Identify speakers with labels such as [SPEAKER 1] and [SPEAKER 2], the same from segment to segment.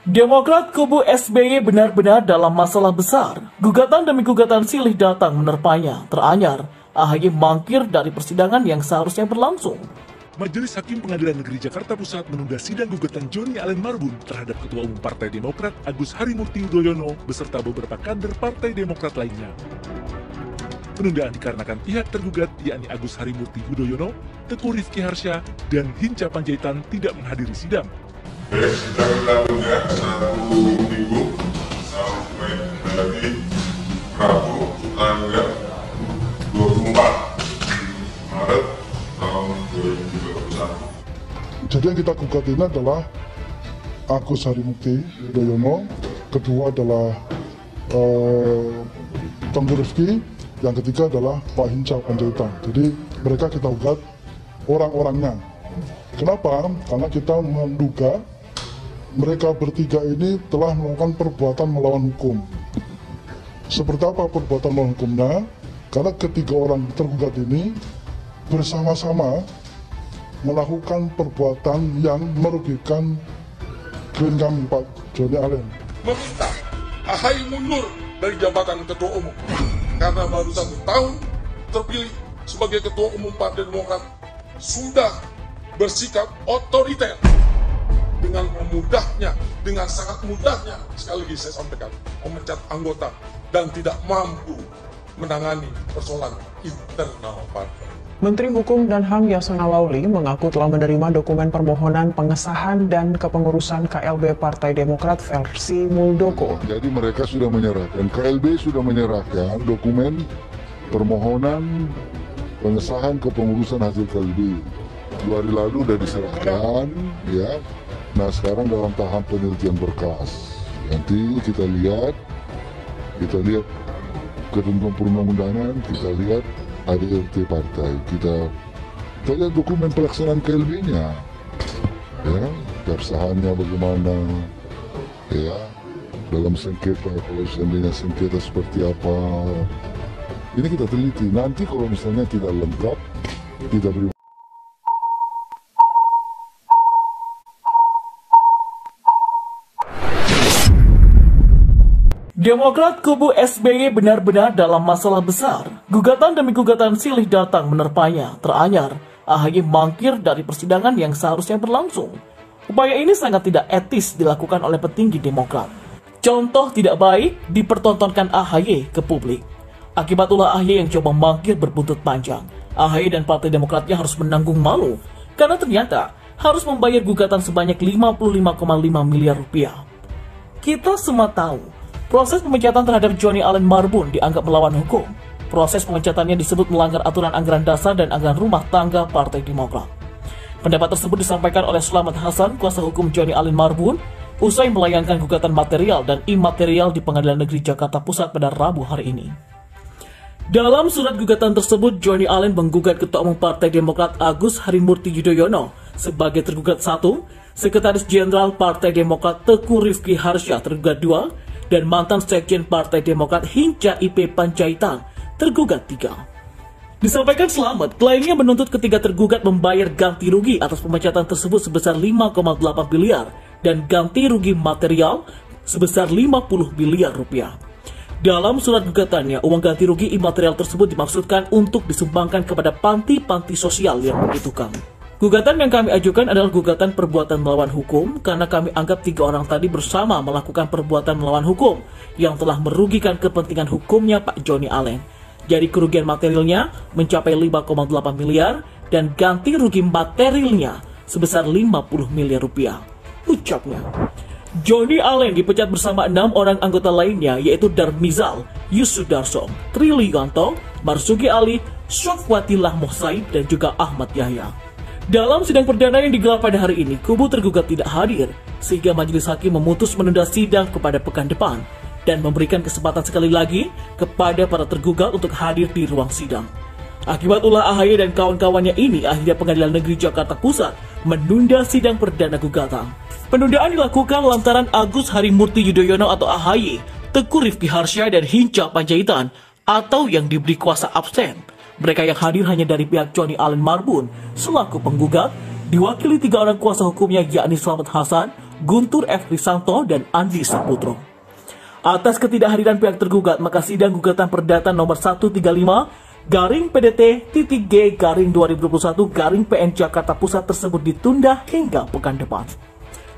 [SPEAKER 1] Demokrat kubu SBY benar-benar dalam masalah besar. Gugatan demi gugatan silih datang menerpanya. Teranyar, AHY mangkir dari persidangan yang seharusnya berlangsung.
[SPEAKER 2] Majelis Hakim Pengadilan Negeri Jakarta Pusat menunda sidang gugatan Johnny Allen Marbun terhadap Ketua Umum Partai Demokrat Agus Harimurti Yudhoyono beserta beberapa kader Partai Demokrat lainnya. Penundaan dikarenakan pihak tergugat yakni Agus Harimurti Yudhoyono, Teguh Rifki Harsha, dan Hinca Panjaitan tidak menghadiri sidang.
[SPEAKER 3] Sidang dilakukan 1 minggu sampai hari Rabu tanggal 24 Maret tahun 2021.
[SPEAKER 4] Jadi yang kita gugat ini adalah Agus Harimurti Yudhoyono, kedua adalah Teguh Rifki, yang ketiga adalah Pak Hinca Panjaitan. Jadi mereka kita gugat orang-orangnya. Kenapa? Karena kita menduga mereka bertiga ini telah melakukan perbuatan melawan hukum. Seperti apa perbuatan melawan hukumnya? Karena ketiga orang tergugat ini bersama-sama melakukan perbuatan yang merugikan klien kami, Pak Johnny Allen.
[SPEAKER 5] Meminta AHY mundur dari jabatan Ketua Umum karena baru 1 tahun terpilih sebagai Ketua Umum Partai Demokrat sudah bersikap otoriter dengan memudahnya, dengan sangat mudahnya, sekali lagi saya sampaikan, memecat anggota dan tidak mampu menangani persoalan internal partai.
[SPEAKER 6] Menteri Hukum dan HAM Yasona Laoly mengaku telah menerima dokumen permohonan pengesahan dan kepengurusan KLB Partai Demokrat versi Muldoko.
[SPEAKER 4] Jadi mereka sudah menyerahkan, KLB sudah menyerahkan dokumen permohonan pengesahan kepengurusan hasil KLB. 2 hari lalu sudah diserahkan, ya. Nah sekarang dalam tahap penelitian berkas. Nanti kita lihat ketentuan perundang-undangan, kita lihat ADRT partai, kita lihat dokumen pelaksanaan KLB-nya, ya, keabsahannya bagaimana, ya, dalam sengketa, kalau seandainya sengketa seperti apa, ini kita teliti. Nanti kalau misalnya tidak lengkap, kita beri.
[SPEAKER 1] Demokrat kubu SBY benar-benar dalam masalah besar. Gugatan demi gugatan silih datang menerpanya. Teranyar, AHY mangkir dari persidangan yang seharusnya berlangsung. Upaya ini sangat tidak etis dilakukan oleh petinggi Demokrat. Contoh tidak baik dipertontonkan AHY ke publik. Akibat ulah AHY yang coba mangkir berbuntut panjang, AHY dan Partai Demokratnya harus menanggung malu karena ternyata harus membayar gugatan sebanyak 55,5 miliar rupiah. Kita semua tahu proses pemecatan terhadap Johnny Allen Marbun dianggap melawan hukum. Proses pemecatannya disebut melanggar aturan anggaran dasar dan anggaran rumah tangga Partai Demokrat. Pendapat tersebut disampaikan oleh Slamet Hasan, kuasa hukum Johnny Allen Marbun, usai melayangkan gugatan material dan imaterial di Pengadilan Negeri Jakarta Pusat pada Rabu hari ini. Dalam surat gugatan tersebut, Johnny Allen menggugat Ketua Umum Partai Demokrat Agus Harimurti Yudhoyono sebagai tergugat 1, Sekretaris Jenderal Partai Demokrat Teguh Rifki Harsha tergugat 2, dan mantan Sekjen Partai Demokrat Hinca IP Panjaitan tergugat 3. Disampaikan Slamet, kliennya menuntut ketiga tergugat membayar ganti rugi atas pemecatan tersebut sebesar 5,8 miliar dan ganti rugi material sebesar 50 miliar rupiah. Dalam surat gugatannya, uang ganti rugi imaterial tersebut dimaksudkan untuk disumbangkan kepada panti-panti sosial yang membutuhkan. Gugatan yang kami ajukan adalah gugatan perbuatan melawan hukum karena kami anggap 3 orang tadi bersama melakukan perbuatan melawan hukum yang telah merugikan kepentingan hukumnya Pak Johnny Allen. Jadi kerugian materialnya mencapai 5,8 miliar dan ganti rugi materialnya sebesar 50 miliar rupiah. Ucapnya. Johnny Allen dipecat bersama 6 orang anggota lainnya yaitu Darmizal, Yusudarso, Trilianto, Marsuki Ali, Syafwatillah Mohsaib dan juga Ahmad Yahya. Dalam sidang perdana yang digelar pada hari ini, kubu tergugat tidak hadir, sehingga majelis hakim memutus menunda sidang kepada pekan depan dan memberikan kesempatan sekali lagi kepada para tergugat untuk hadir di ruang sidang. Akibat ulah AHY dan kawan-kawannya ini, akhirnya Pengadilan Negeri Jakarta Pusat menunda sidang perdana gugatan. Penundaan dilakukan lantaran Agus Harimurti Yudhoyono atau AHY, Teguh Rifki Harsha dan Hinca Panjaitan atau yang diberi kuasa absen. Mereka yang hadir hanya dari pihak Johnny Allen Marbun selaku penggugat, diwakili 3 orang kuasa hukumnya yakni Slamet Hasan, Guntur F. Risanto, dan Andi Saputro. Atas ketidakhadiran pihak tergugat, maka sidang gugatan perdata nomor 135/PDT-G/2021/PN Jakarta Pusat tersebut ditunda hingga pekan depan.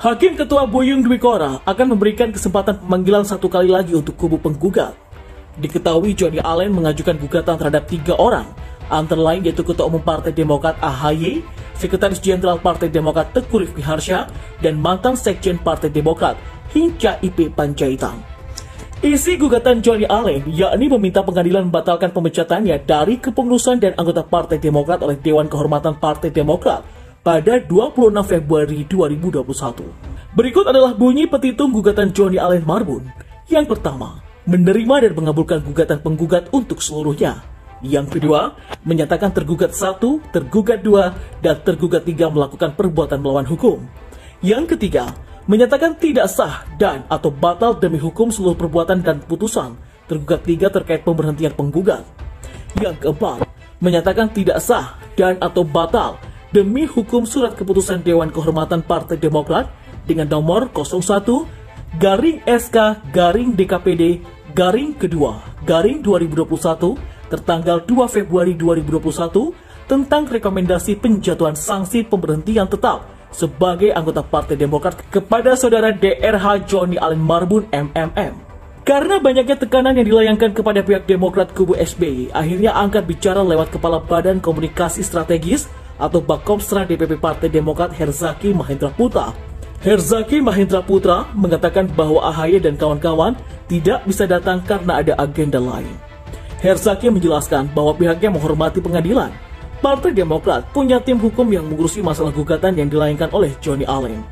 [SPEAKER 1] Hakim Ketua Buyung Dwi Kora akan memberikan kesempatan pemanggilan satu kali lagi untuk kubu penggugat. Diketahui Johnny Allen mengajukan gugatan terhadap 3 orang, antara lain yaitu Ketua Umum Partai Demokrat AHY, Sekretaris Jenderal Partai Demokrat Teguh Rifki Harsha, dan mantan Sekjen Partai Demokrat Hinca IP Panjaitan. Isi gugatan Johnny Allen yakni meminta pengadilan membatalkan pemecatannya dari kepengurusan dan anggota Partai Demokrat oleh Dewan Kehormatan Partai Demokrat pada 26 Februari 2021. Berikut adalah bunyi petitum gugatan Johnny Allen Marbun. Yang pertama, menerima dan mengabulkan gugatan penggugat untuk seluruhnya. Yang kedua, menyatakan tergugat 1, tergugat 2, dan tergugat 3 melakukan perbuatan melawan hukum. Yang ketiga, menyatakan tidak sah dan atau batal demi hukum seluruh perbuatan dan putusan tergugat 3 terkait pemberhentian penggugat. Yang keempat, menyatakan tidak sah dan atau batal demi hukum surat keputusan Dewan Kehormatan Partai Demokrat dengan nomor 01-SK-DKPD-2-2021 tertanggal 2 Februari 2021 tentang rekomendasi penjatuhan sanksi pemberhentian tetap sebagai anggota Partai Demokrat kepada saudara DRH Johnny Allen Marbun MMM. Karena banyaknya tekanan yang dilayangkan kepada pihak Demokrat kubu SBY, akhirnya angkat bicara lewat Kepala Badan Komunikasi Strategis atau Bakomstra DPP Partai Demokrat Herzaki Mahendra Putra. Herzaki Mahendra Putra mengatakan bahwa AHY dan kawan-kawan tidak bisa datang karena ada agenda lain. Herzaki menjelaskan bahwa pihaknya menghormati pengadilan. Partai Demokrat punya tim hukum yang mengurusi masalah gugatan yang dilayangkan oleh Johnny Allen.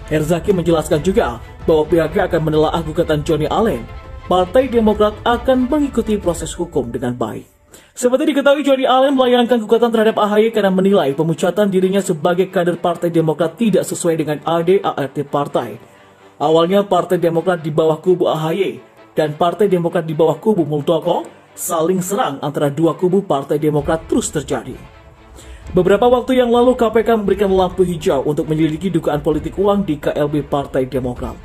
[SPEAKER 1] Herzaki menjelaskan juga bahwa pihaknya akan menelaah gugatan Johnny Allen. Partai Demokrat akan mengikuti proses hukum dengan baik. Seperti diketahui, Johnny Allen melayangkan gugatan terhadap AHY karena menilai pemecatan dirinya sebagai kader Partai Demokrat tidak sesuai dengan ADART partai. Awalnya Partai Demokrat di bawah kubu AHY dan Partai Demokrat di bawah kubu Muldoko saling serang antara dua kubu Partai Demokrat terus terjadi. Beberapa waktu yang lalu KPK memberikan lampu hijau untuk menyelidiki dugaan politik uang di KLB Partai Demokrat.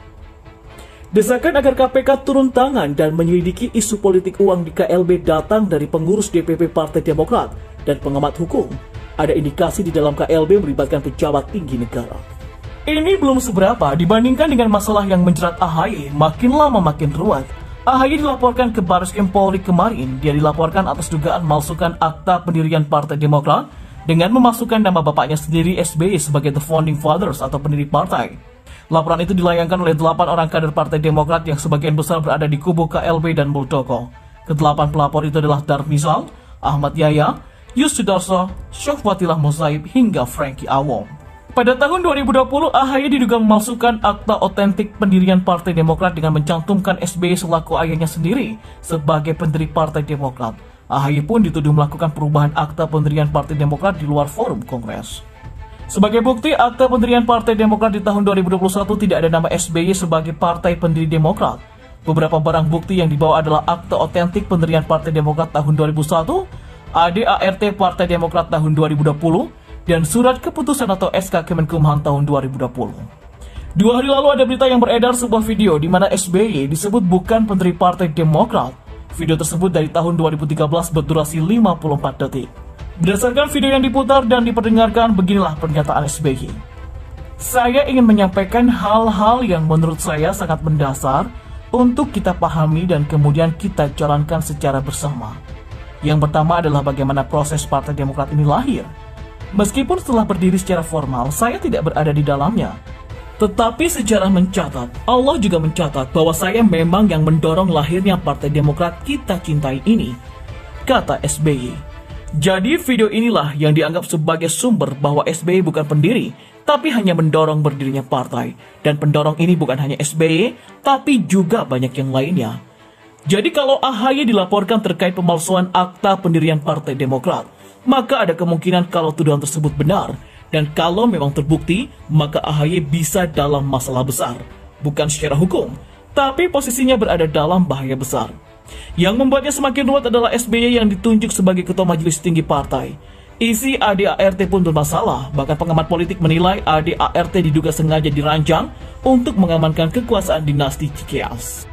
[SPEAKER 1] Desakan agar KPK turun tangan dan menyelidiki isu politik uang di KLB datang dari pengurus DPP Partai Demokrat dan pengamat hukum. Ada indikasi di dalam KLB melibatkan pejabat tinggi negara. Ini belum seberapa dibandingkan dengan masalah yang menjerat AHY, makin lama makin ruwet. AHY dilaporkan ke Barreskrim Polri kemarin. Dia dilaporkan atas dugaan memalsukan akta pendirian Partai Demokrat dengan memasukkan nama bapaknya sendiri SBY sebagai the founding fathers atau pendiri partai. Laporan itu dilayangkan oleh 8 orang kader Partai Demokrat yang sebagian besar berada di kubu KLB dan Muldoko. Ke-8 pelapor itu adalah Darmizal, Ahmad Yaya, Yus Sudarso, Syofwatilah Mozaib, hingga Frankie Awong. Pada tahun 2020, AHY diduga memalsukan akta otentik pendirian Partai Demokrat dengan mencantumkan SBY selaku ayahnya sendiri sebagai pendiri Partai Demokrat. AHY pun dituduh melakukan perubahan akta pendirian Partai Demokrat di luar forum Kongres. Sebagai bukti, akta pendirian Partai Demokrat di tahun 2021 tidak ada nama SBY sebagai partai pendiri Demokrat. Beberapa barang bukti yang dibawa adalah akta otentik pendirian Partai Demokrat tahun 2001, ADART Partai Demokrat tahun 2020, dan surat keputusan atau SK Kemenkumham tahun 2020. 2 hari lalu ada berita yang beredar sebuah video di mana SBY disebut bukan pendiri Partai Demokrat. Video tersebut dari tahun 2013 berdurasi 54 detik. Berdasarkan video yang diputar dan diperdengarkan, beginilah pernyataan SBY. Saya ingin menyampaikan hal-hal yang menurut saya sangat mendasar untuk kita pahami dan kemudian kita jalankan secara bersama. Yang pertama adalah bagaimana proses Partai Demokrat ini lahir. Meskipun setelah berdiri secara formal, saya tidak berada di dalamnya. Tetapi sejarah mencatat, Allah juga mencatat bahwa saya memang yang mendorong lahirnya Partai Demokrat kita cintai ini, kata SBY. Jadi video inilah yang dianggap sebagai sumber bahwa SBY bukan pendiri, tapi hanya mendorong berdirinya partai. Dan pendorong ini bukan hanya SBY, tapi juga banyak yang lainnya. Jadi kalau AHY dilaporkan terkait pemalsuan akta pendirian Partai Demokrat, maka ada kemungkinan kalau tuduhan tersebut benar. Dan kalau memang terbukti, maka AHY bisa dalam masalah besar. Bukan secara hukum, tapi posisinya berada dalam bahaya besar. Yang membuatnya semakin ruwet adalah SBY yang ditunjuk sebagai Ketua Majelis Tinggi Partai. Isi ADART pun bermasalah, bahkan pengamat politik menilai ADART diduga sengaja dirancang untuk mengamankan kekuasaan dinasti Cikeas.